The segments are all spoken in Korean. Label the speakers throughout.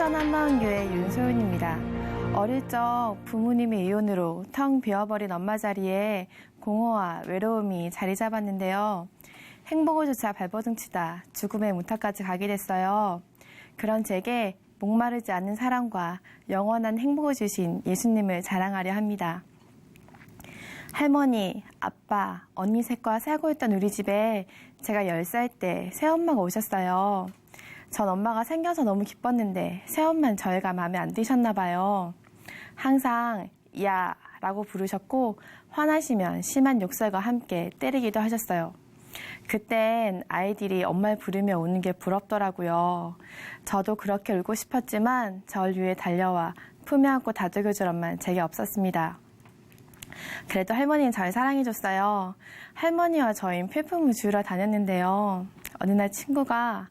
Speaker 1: 포천 한마음교회 윤소윤입니다. 어릴 적 부모님의 이혼으로 텅 비어버린 엄마 자리에 공허와 외로움이 자리 잡았는데요. 행복을 조차 발버둥치다 죽음의 문턱까지 가게 됐어요. 그런 제게 목마르지 않는 사랑과 영원한 행복을 주신 예수님을 자랑하려 합니다. 할머니, 아빠, 언니 셋과 살고 있던 우리 집에 제가 10살 때 새엄마가 오셨어요. 전 엄마가 생겨서 너무 기뻤는데 새엄마는 저희가 마음에 안 드셨나 봐요. 항상 야 라고 부르셨고 화나시면 심한 욕설과 함께 때리기도 하셨어요. 그땐 아이들이 엄마를 부르며 우는 게 부럽더라고요. 저도 그렇게 울고 싶었지만 절 위에 달려와 품에 안고 다독여줄 엄마는 제게 없었습니다. 그래도 할머니는 절 사랑해줬어요. 할머니와 저희는 필품을 주우러 다녔는데요. 어느 날 친구가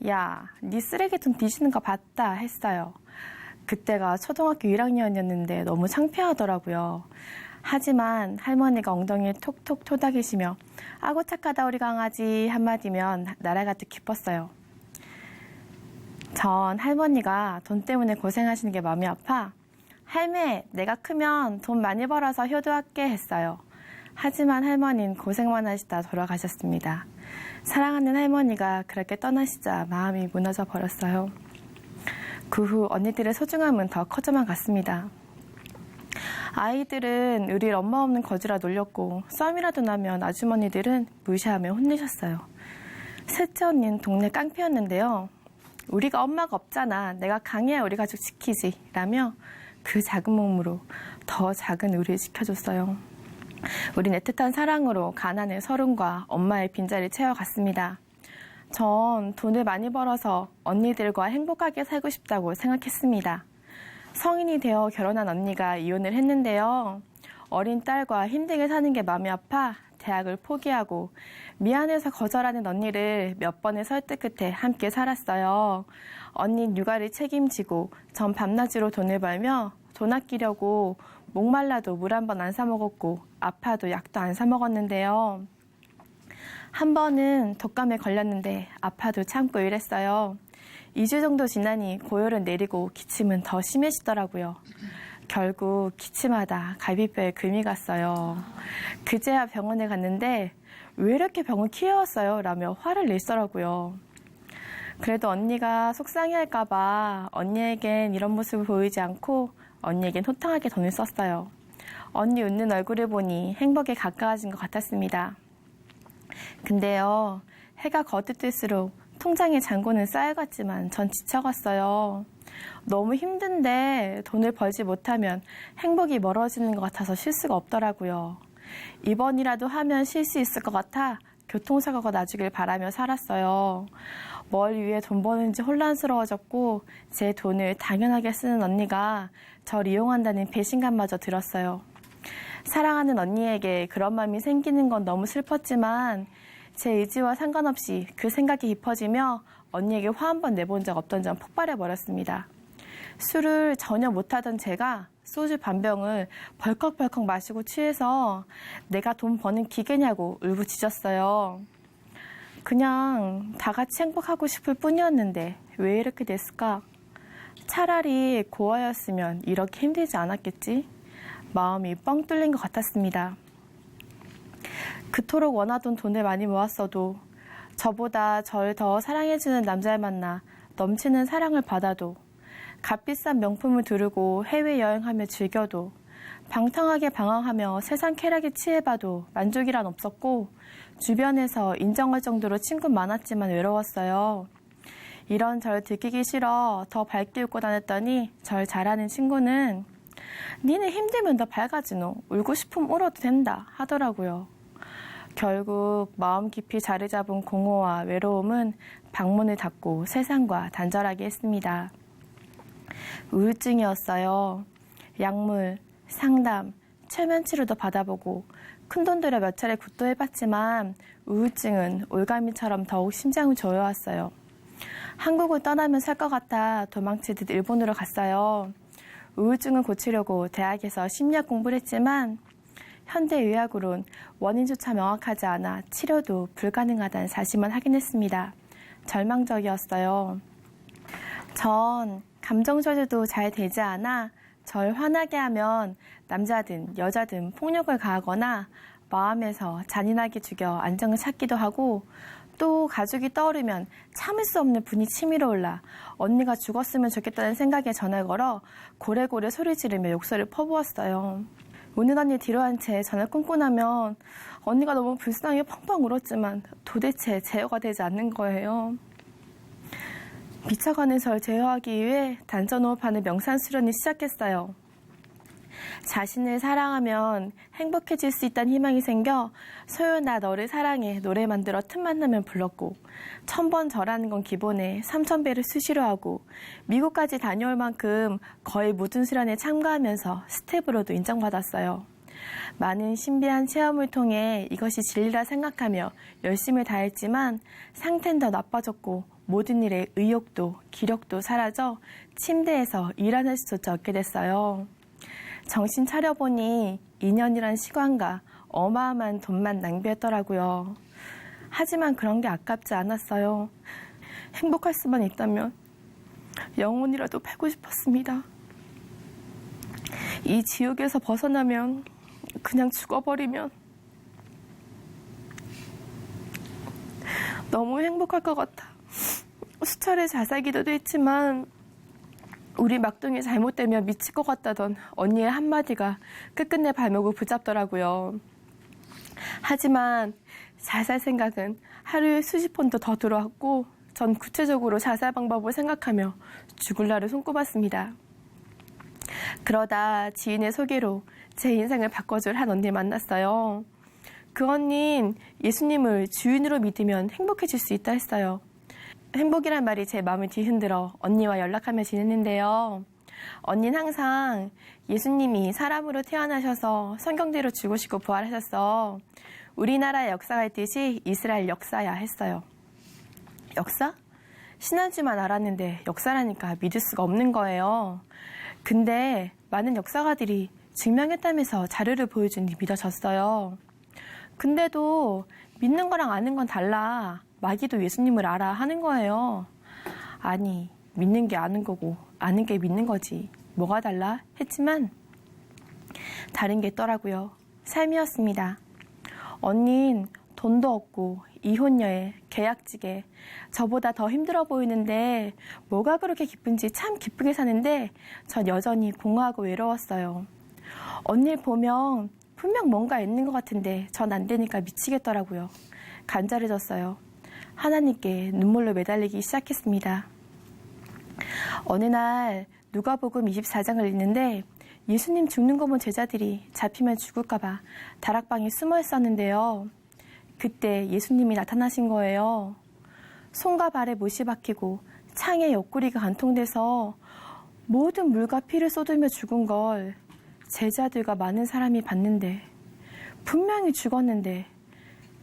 Speaker 1: 야, 네 쓰레기통 뒤지는 거 봤다 했어요. 그때가 초등학교 1학년이었는데 너무 창피하더라고요. 하지만 할머니가 엉덩이에 톡톡 토닥이시며 아고 착하다 우리 강아지 한마디면 날아가듯 기뻤어요. 전 할머니가 돈 때문에 고생하시는 게 마음이 아파 할매, 내가 크면 돈 많이 벌어서 효도할게 했어요. 하지만 할머니는 고생만 하시다 돌아가셨습니다. 사랑하는 할머니가 그렇게 떠나시자 마음이 무너져 버렸어요. 그 후 언니들의 소중함은 더 커져만 갔습니다. 아이들은 우릴 엄마 없는 거지라 놀렸고 싸움이라도 나면 아주머니들은 무시하며 혼내셨어요. 셋째 언니는 동네 깡패였는데요. 우리가 엄마가 없잖아. 내가 강해야 우리 가족 지키지. 라며 그 작은 몸으로 더 작은 우리를 지켜줬어요. 우린 애틋한 사랑으로 가난의 서름과 엄마의 빈자리를 채워갔습니다. 전 돈을 많이 벌어서 언니들과 행복하게 살고 싶다고 생각했습니다. 성인이 되어 결혼한 언니가 이혼을 했는데요. 어린 딸과 힘들게 사는 게 마음이 아파 대학을 포기하고 미안해서 거절하는 언니를 몇 번의 설득 끝에 함께 살았어요. 언니는 육아를 책임지고 전 밤낮으로 돈을 벌며 돈 아끼려고 목말라도 물 한 번 안 사 먹었고 아파도 약도 안 사 먹었는데요. 한 번은 독감에 걸렸는데 아파도 참고 일했어요. 2주 정도 지나니 고열은 내리고 기침은 더 심해지더라고요. 결국 기침하다 갈비뼈에 금이 갔어요. 그제야 병원에 갔는데 왜 이렇게 병을 키워왔어요? 라며 화를 내시더라고요. 그래도 언니가 속상해할까 봐 언니에겐 이런 모습을 보이지 않고 언니에겐 호탕하게 돈을 썼어요. 언니 웃는 얼굴을 보니 행복에 가까워진 것 같았습니다. 근데요, 해가 거듭뜰수록 통장의 잔고는 쌓여갔지만 전 지쳐갔어요. 너무 힘든데 돈을 벌지 못하면 행복이 멀어지는 것 같아서 쉴 수가 없더라고요. 이번이라도 하면 쉴 수 있을 것 같아 교통사고가 나주길 바라며 살았어요. 뭘 위해 돈 버는지 혼란스러워졌고 제 돈을 당연하게 쓰는 언니가 절 이용한다는 배신감마저 들었어요. 사랑하는 언니에게 그런 마음이 생기는 건 너무 슬펐지만 제 의지와 상관없이 그 생각이 깊어지며 언니에게 화 한 번 내본 적 없던 점 폭발해버렸습니다. 술을 전혀 못하던 제가 소주 반병을 벌컥벌컥 마시고 취해서 내가 돈 버는 기계냐고 울부짖었어요. 그냥 다 같이 행복하고 싶을 뿐이었는데 왜 이렇게 됐을까? 차라리 고아였으면 이렇게 힘들지 않았겠지? 마음이 뻥 뚫린 것 같았습니다. 그토록 원하던 돈을 많이 모았어도 저보다 절 더 사랑해주는 남자를 만나 넘치는 사랑을 받아도 값비싼 명품을 두르고 해외여행하며 즐겨도 방탕하게 방황하며 세상 쾌락에 취해봐도 만족이란 없었고 주변에서 인정할 정도로 친구 많았지만 외로웠어요. 이런 절 들키기 싫어 더 밝게 웃고 다녔더니 절 잘하는 친구는 니네 힘들면 더 밝아지노. 울고 싶으면 울어도 된다 하더라고요. 결국 마음 깊이 자리 잡은 공허와 외로움은 방문을 닫고 세상과 단절하게 했습니다. 우울증이었어요. 약물, 상담, 최면치료도 받아보고 큰돈 들여 몇 차례 굿도 해봤지만 우울증은 올가미처럼 더욱 심장을 조여왔어요. 한국을 떠나면 살 것 같아 도망치듯 일본으로 갔어요. 우울증을 고치려고 대학에서 심리학 공부를 했지만 현대의학으론 원인조차 명확하지 않아 치료도 불가능하다는 사실만 확인했습니다. 절망적이었어요. 전 감정 조절도 잘 되지 않아 절 화나게 하면 남자든 여자든 폭력을 가하거나 마음에서 잔인하게 죽여 안정을 찾기도 하고, 또 가족이 떠오르면 참을 수 없는 분이 치밀어 올라 언니가 죽었으면 좋겠다는 생각에 전화를 걸어 고래고래 소리 지르며 욕설을 퍼부었어요. 우는 언니 뒤로 한 채 전화를 끊고 나면 언니가 너무 불쌍하게 펑펑 울었지만 도대체 제어가 되지 않는 거예요. 미쳐가는 절 제어하기 위해 단전호흡하는 명상 수련을 시작했어요. 자신을 사랑하면 행복해질 수 있다는 희망이 생겨 소연아 너를 사랑해 노래 만들어 틈만 나면 불렀고, 1000번 절하는 건 기본에 3000배를 수시로 하고, 미국까지 다녀올 만큼 거의 모든 수련에 참가하면서 스텝으로도 인정받았어요. 많은 신비한 체험을 통해 이것이 진리라 생각하며 열심을 다했지만 상태는 더 나빠졌고 모든 일에 의욕도 기력도 사라져 침대에서 일어날 수조차 없게 됐어요. 정신 차려보니 2년이란 시간과 어마어마한 돈만 낭비했더라고요. 하지만 그런 게 아깝지 않았어요. 행복할 수만 있다면 영혼이라도 팔고 싶었습니다. 이 지옥에서 벗어나면, 그냥 죽어버리면 너무 행복할 것 같아. 수차례 자살기도도 했지만 우리 막둥이 잘못되면 미칠 것 같다던 언니의 한마디가 끝끝내 발목을 붙잡더라고요. 하지만 자살 생각은 하루에 수십 번도 더 들어왔고, 전 구체적으로 자살 방법을 생각하며 죽을 날을 손꼽았습니다. 그러다 지인의 소개로 제 인생을 바꿔줄 한 언니를 만났어요. 그 언니는 예수님을 주인으로 믿으면 행복해질 수 있다 했어요. 행복이란 말이 제 마음을 뒤흔들어 언니와 연락하며 지냈는데요. 언니는 항상 예수님이 사람으로 태어나셔서 성경대로 죽으시고 부활하셔서 우리나라의 역사가 있듯이 이스라엘 역사야 했어요. 역사? 신한주만 알았는데 역사라니까 믿을 수가 없는 거예요. 근데 많은 역사가들이 증명했다면서 자료를 보여주니 믿어졌어요. 근데도 믿는 거랑 아는 건 달라. 마귀도 예수님을 알아 하는 거예요. 아니, 믿는 게 아는 거고 아는 게 믿는 거지. 뭐가 달라? 했지만 다른 게 있더라고요. 삶이었습니다. 언닌 돈도 없고 이혼녀에 계약직에 저보다 더 힘들어 보이는데 뭐가 그렇게 기쁜지 참 기쁘게 사는데 전 여전히 공허하고 외로웠어요. 언니를 보면 분명 뭔가 있는 것 같은데 전 안 되니까 미치겠더라고요. 간절해졌어요. 하나님께 눈물로 매달리기 시작했습니다. 어느 날 누가복음 24장을 읽는데 예수님 죽는 거 본 제자들이 잡히면 죽을까봐 다락방에 숨어 있었는데요. 그때 예수님이 나타나신 거예요. 손과 발에 못이 박히고 창에 옆구리가 관통돼서 모든 물과 피를 쏟으며 죽은 걸 제자들과 많은 사람이 봤는데, 분명히 죽었는데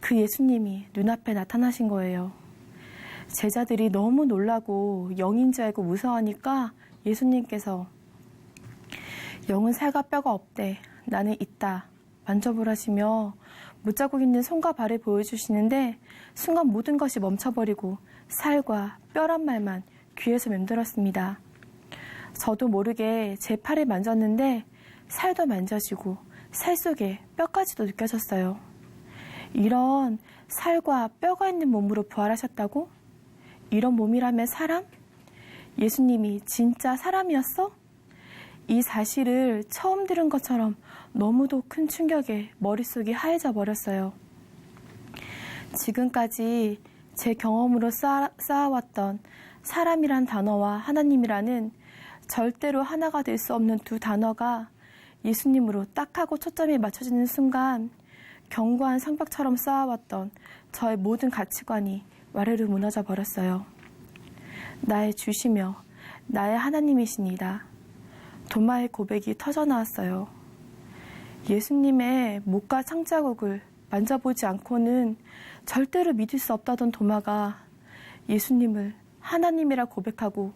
Speaker 1: 그 예수님이 눈앞에 나타나신 거예요. 제자들이 너무 놀라고 영인 줄 알고 무서워하니까 예수님께서 영은 살과 뼈가 없대. 나는 있다. 만져보라시며 못자국 있는 손과 발을 보여주시는데 순간 모든 것이 멈춰버리고 살과 뼈란 말만 귀에서 맴돌았습니다. 저도 모르게 제 팔을 만졌는데 살도 만져지고 살 속에 뼈까지도 느껴졌어요. 이런 살과 뼈가 있는 몸으로 부활하셨다고? 이런 몸이라면 사람? 예수님이 진짜 사람이었어? 이 사실을 처음 들은 것처럼 너무도 큰 충격에 머릿속이 하얘져 버렸어요. 지금까지 제 경험으로 쌓아왔던 사람이란 단어와 하나님이라는 절대로 하나가 될 수 없는 두 단어가 예수님으로 딱 하고 초점이 맞춰지는 순간 견고한 성벽처럼 쌓아왔던 저의 모든 가치관이 와르르 무너져 버렸어요. 나의 주시며 나의 하나님이시니다. 도마의 고백이 터져나왔어요. 예수님의 목과 창자국을 만져보지 않고는 절대로 믿을 수 없다던 도마가 예수님을 하나님이라 고백하고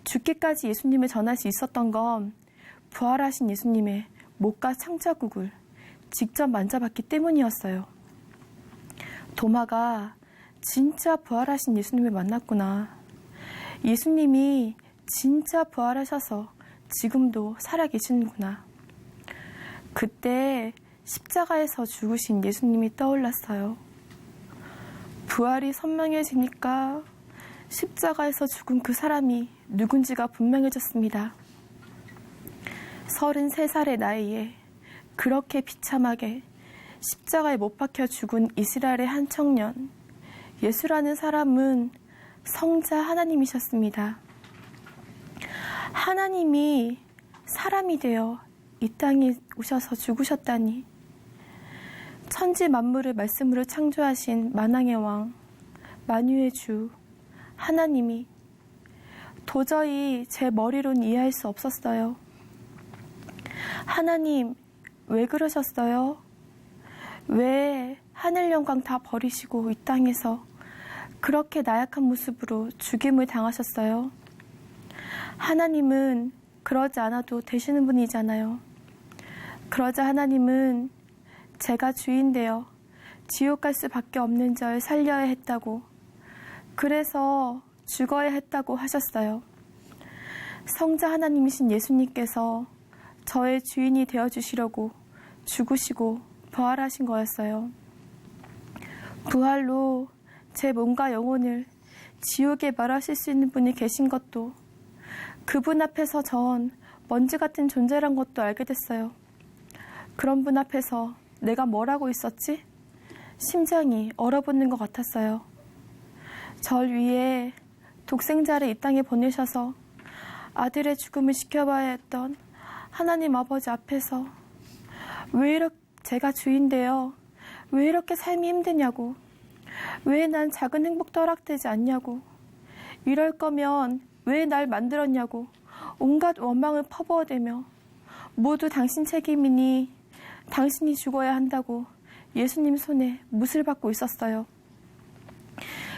Speaker 1: 죽기까지 예수님을 전할 수 있었던 건 부활하신 예수님의 목과 창자국을 직접 만져봤기 때문이었어요. 도마가 진짜 부활하신 예수님을 만났구나. 예수님이 진짜 부활하셔서 지금도 살아계시는구나. 그때 십자가에서 죽으신 예수님이 떠올랐어요. 부활이 선명해지니까 십자가에서 죽은 그 사람이 누군지가 분명해졌습니다. 33살의 나이에 그렇게 비참하게 십자가에 못 박혀 죽은 이스라엘의 한 청년, 예수라는 사람은 성자 하나님이셨습니다. 하나님이 사람이 되어 이 땅에 오셔서 죽으셨다니, 천지 만물을 말씀으로 창조하신 만왕의 왕, 만유의 주 하나님이 도저히 제 머리로는 이해할 수 없었어요. 하나님, 왜 그러셨어요? 왜 하늘 영광 다 버리시고 이 땅에서 그렇게 나약한 모습으로 죽임을 당하셨어요? 하나님은 그러지 않아도 되시는 분이잖아요. 그러자 하나님은 제가 주인 되어 지옥 갈 수밖에 없는 절 살려야 했다고, 그래서 죽어야 했다고 하셨어요. 성자 하나님이신 예수님께서 저의 주인이 되어주시려고 죽으시고 부활하신 거였어요. 부활로 제 몸과 영혼을 지옥에 멸하실 수 있는 분이 계신 것도, 그분 앞에서 전 먼지 같은 존재란 것도 알게 됐어요. 그런 분 앞에서 내가 뭘 하고 있었지? 심장이 얼어붙는 것 같았어요. 절 위에 독생자를 이 땅에 보내셔서 아들의 죽음을 지켜봐야 했던 하나님 아버지 앞에서 왜 이렇게 제가 주인데요, 왜 이렇게 삶이 힘드냐고, 왜 난 작은 행복도 허락되지 않냐고, 이럴 거면 왜 날 만들었냐고 온갖 원망을 퍼부어대며 모두 당신 책임이니 당신이 죽어야 한다고 예수님 손에 못을 받고 있었어요.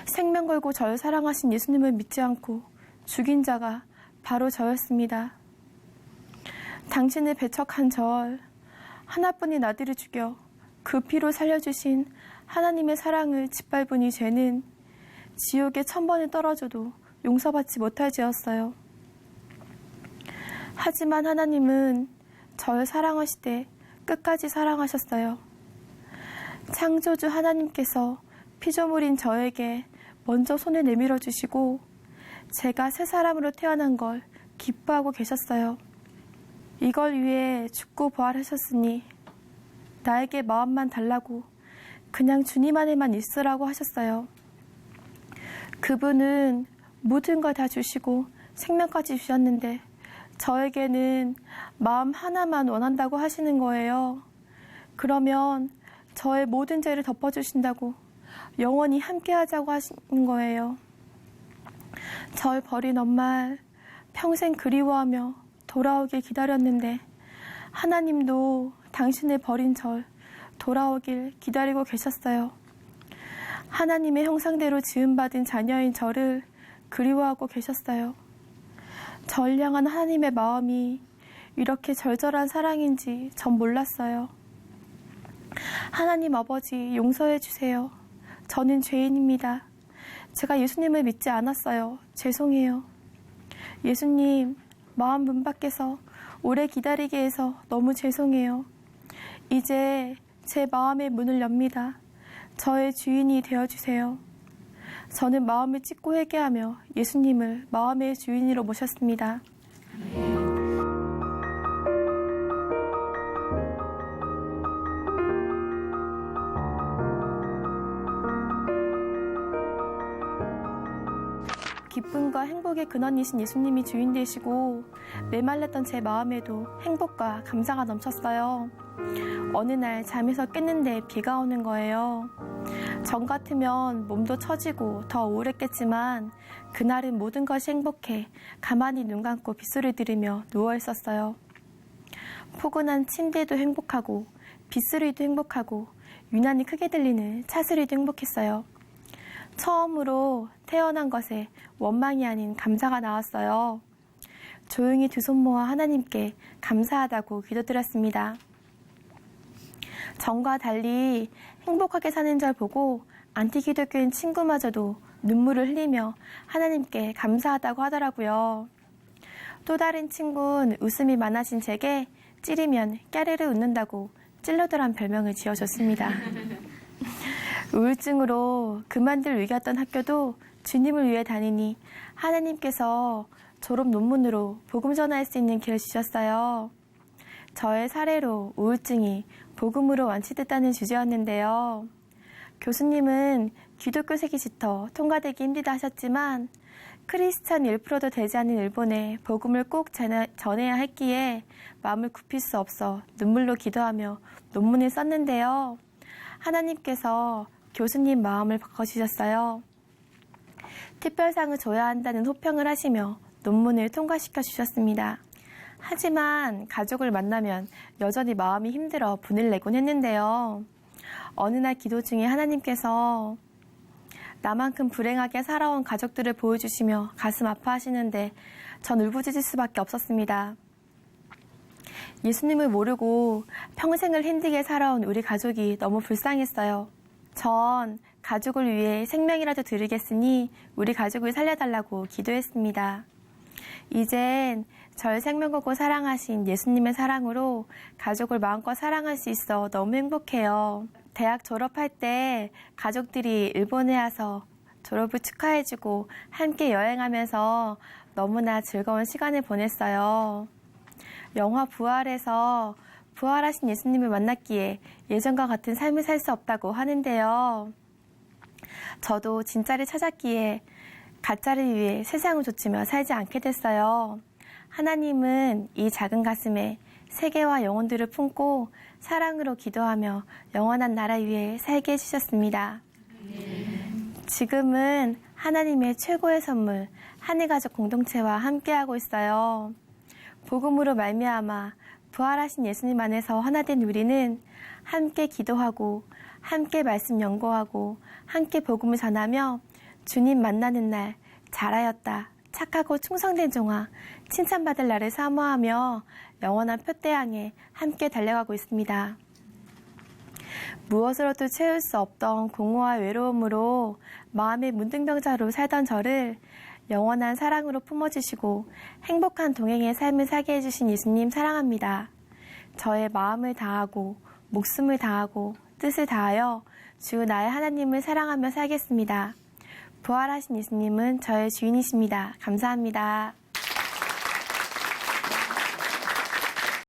Speaker 1: 생명 걸고 저를 사랑하신 예수님을 믿지 않고 죽인 자가 바로 저였습니다. 당신을 배척한 절, 하나뿐인 아들을 죽여 그 피로 살려주신 하나님의 사랑을 짓밟으니 죄는 지옥에 1000번을 떨어져도 용서받지 못할 죄였어요. 하지만 하나님은 저를 사랑하시되 끝까지 사랑하셨어요. 창조주 하나님께서 피조물인 저에게 먼저 손을 내밀어 주시고 제가 새 사람으로 태어난 걸 기뻐하고 계셨어요. 이걸 위해 죽고 부활하셨으니 나에게 마음만 달라고, 그냥 주님 안에만 있으라고 하셨어요. 그분은 모든 걸 다 주시고 생명까지 주셨는데 저에게는 마음 하나만 원한다고 하시는 거예요. 그러면 저의 모든 죄를 덮어주신다고, 영원히 함께하자고 하시는 거예요. 절 버린 엄마 평생 그리워하며 돌아오길 기다렸는데 하나님도 당신을 버린 절 돌아오길 기다리고 계셨어요. 하나님의 형상대로 지음받은 자녀인 저를 그리워하고 계셨어요. 절 향한 하나님의 마음이 이렇게 절절한 사랑인지 전 몰랐어요. 하나님 아버지, 용서해 주세요. 저는 죄인입니다. 제가 예수님을 믿지 않았어요. 죄송해요. 예수님, 마음 문 밖에서 오래 기다리게 해서 너무 죄송해요. 이제 제 마음의 문을 엽니다. 저의 주인이 되어주세요. 저는 마음을 찢고 회개하며 예수님을 마음의 주인으로 모셨습니다. 기쁨과 행복의 근원이신 예수님이 주인 되시고 메말랐던 제 마음에도 행복과 감사가 넘쳤어요. 어느 날 잠에서 깼는데 비가 오는 거예요. 전 같으면 몸도 처지고 더 우울했겠지만 그날은 모든 것이 행복해 가만히 눈 감고 빗소리 들으며 누워 있었어요. 포근한 침대도 행복하고 빗소리도 행복하고 유난히 크게 들리는 차소리도 행복했어요. 처음으로 태어난 것에 원망이 아닌 감사가 나왔어요. 조용히 두 손 모아 하나님께 감사하다고 기도드렸습니다. 전과 달리 행복하게 사는 절 보고 안티기독교인 친구마저도 눈물을 흘리며 하나님께 감사하다고 하더라고요. 또 다른 친구는 웃음이 많아진 제게 찌르면 깨르르 웃는다고 찔러더란 별명을 지어줬습니다. 우울증으로 그만둘 위기였던 학교도 주님을 위해 다니니 하나님께서 졸업 논문으로 복음 전할 수 있는 길을 주셨어요. 저의 사례로 우울증이 복음으로 완치됐다는 주제였는데요. 교수님은 기독교색이 짙어 통과되기 힘들다 하셨지만 크리스찬 1%도 되지 않는 일본에 복음을 꼭 전해야 했기에 마음을 굽힐 수 없어 눈물로 기도하며 논문을 썼는데요. 하나님께서 교수님 마음을 바꿔주셨어요. 특별상을 줘야 한다는 호평을 하시며 논문을 통과시켜 주셨습니다. 하지만 가족을 만나면 여전히 마음이 힘들어 분을 내곤 했는데요. 어느 날 기도 중에 하나님께서 나만큼 불행하게 살아온 가족들을 보여주시며 가슴 아파하시는데 전 울부짖을 수밖에 없었습니다. 예수님을 모르고 평생을 힘들게 살아온 우리 가족이 너무 불쌍했어요. 전 가족을 위해 생명이라도 드리겠으니 우리 가족을 살려달라고 기도했습니다. 이젠 절 생명 거고 사랑하신 예수님의 사랑으로 가족을 마음껏 사랑할 수 있어 너무 행복해요. 대학 졸업할 때 가족들이 일본에 와서 졸업을 축하해주고 함께 여행하면서 너무나 즐거운 시간을 보냈어요. 영화 부활에서 부활하신 예수님을 만났기에 예전과 같은 삶을 살 수 없다고 하는데요. 저도 진짜를 찾았기에 가짜를 위해 세상을 좇으며 살지 않게 됐어요. 하나님은 이 작은 가슴에 세계와 영혼들을 품고 사랑으로 기도하며 영원한 나라 위에 살게 해주셨습니다. 지금은 하나님의 최고의 선물 한일가족 공동체와 함께하고 있어요. 복음으로 말미암아 부활하신 예수님 안에서 하나 된 우리는 함께 기도하고 함께 말씀 연구하고 함께 복음을 전하며 주님 만나는 날 잘하였다 착하고 충성된 종아 칭찬받을 날을 사모하며 영원한 표대 향해 함께 달려가고 있습니다. 무엇으로도 채울 수 없던 공허와 외로움으로 마음의 문둥병자로 살던 저를 영원한 사랑으로 품어주시고 행복한 동행의 삶을 살게 해주신 예수님 사랑합니다. 저의 마음을 다하고 목숨을 다하고 뜻을 다하여 주 나의 하나님을 사랑하며 살겠습니다. 부활하신 예수님은 저의 주인이십니다. 감사합니다.